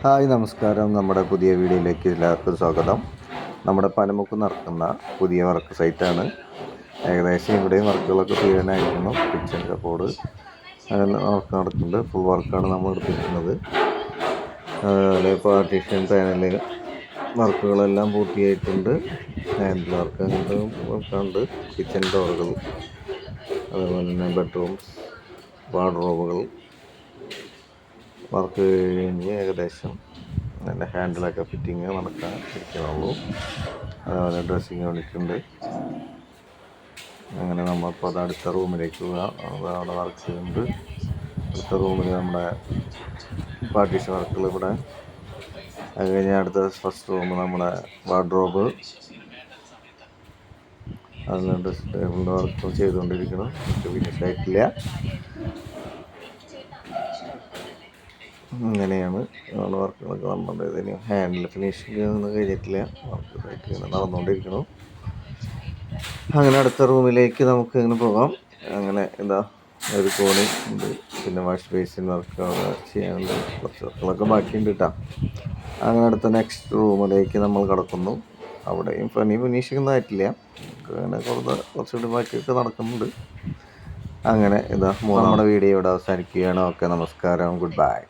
Hi നമസ്കാരം. നമ്മുടെ പുതിയ വീഡിയോയിലേക്ക് എല്ലാവർക്കും സ്വാഗതം. നമ്മുടെ പനമുക്ക് നടക്കുന്ന പുതിയ വർക്ക് സൈറ്റാണ്. ഏകദേശം ഇവിടെയും വർക്കുകളൊക്കെ ചെയ്യാനായിരിക്കുന്നു. കിച്ചൺ കബോർഡ് അങ്ങനെ വർക്ക് നടക്കുന്നുണ്ട്. ഫുൾ വർക്കാണ് നമ്മൾ എടുത്തിരിക്കുന്നത്. അതുപോലെ പാർട്ടീഷൻ പാനൽ വർക്കുകളെല്ലാം പൂർത്തിയായിട്ടുണ്ട്. ഹാൻഡിൽ വർക്ക് അങ്ങനത്തെ വർക്കുണ്ട്. കിച്ചൺ ഡോറുകൾ, അതുപോലെ തന്നെ ബെഡ്റൂംസ്, വാർഡ്രോബുകൾ വർക്ക് കഴിഞ്ഞ് ഏകദേശം അതിൻ്റെ ഹാൻഡിലൊക്കെ ഫിറ്റിങ് നടക്കാൻ ഇരിക്കുന്നുള്ളൂ. അതുപോലെ ഡ്രസ്സിങ് യൂണിറ്റ് ഉണ്ട്. അങ്ങനെ നമ്മളിപ്പോൾ അത് അടുത്ത റൂമിലേക്ക് പോകാം. അവിടെ വർക്ക് ചെയ്യുന്നുണ്ട്. അടുത്ത റൂമിൽ നമ്മുടെ പാർട്ടീഷൻ വർക്കുകൾ ഇവിടെ. അത് കഴിഞ്ഞ് അടുത്ത ഫസ്റ്റ് റൂം നമ്മുടെ വാർഡ്രോബ്, അതിന് ഡ്രസ് ടേബിളിൻ്റെ വർക്ക് ചെയ്തുകൊണ്ടിരിക്കണം. ഫിനിഷ് ആയിട്ടില്ല. അങ്ങനെയാണ് വർക്കുകളൊക്കെ നമ്മുടെ ഇതിന് ഹാൻഡിൽ ഫിനിഷിങ് ഒന്നും കഴിഞ്ഞിട്ടില്ല. വർക്ക് സൈറ്റ് ഇങ്ങനെ നടന്നുകൊണ്ടിരിക്കണം. അങ്ങനെ അടുത്ത റൂമിലേക്ക് നമുക്ക് ഇങ്ങനെ പോകാം. അങ്ങനെ എന്താ ഒരു കോണി ഉണ്ട്, പിന്നെ വാഷ് ബേസിൻ വർക്ക് ചെയ്യാനുണ്ട്. കുറച്ച് വർക്കുകളൊക്കെ ബാക്കിയുണ്ട് കേട്ടോ. അങ്ങനെ അടുത്ത നെക്സ്റ്റ് റൂമിലേക്ക് നമ്മൾ കിടക്കുന്നു. അവിടെയും ഫിനിഷിംഗ് ഒന്നും ആയിട്ടില്ല. അങ്ങനെ കുറച്ചുകൂടി ബാക്കിയൊക്കെ നടക്കുന്നുണ്ട്. അങ്ങനെ ഇതാ നമ്മുടെ വീഡിയോ ഇവിടെ അവസാനിക്കുകയാണ്. ഓക്കെ, നമസ്കാരം, ഗുഡ് ബൈ.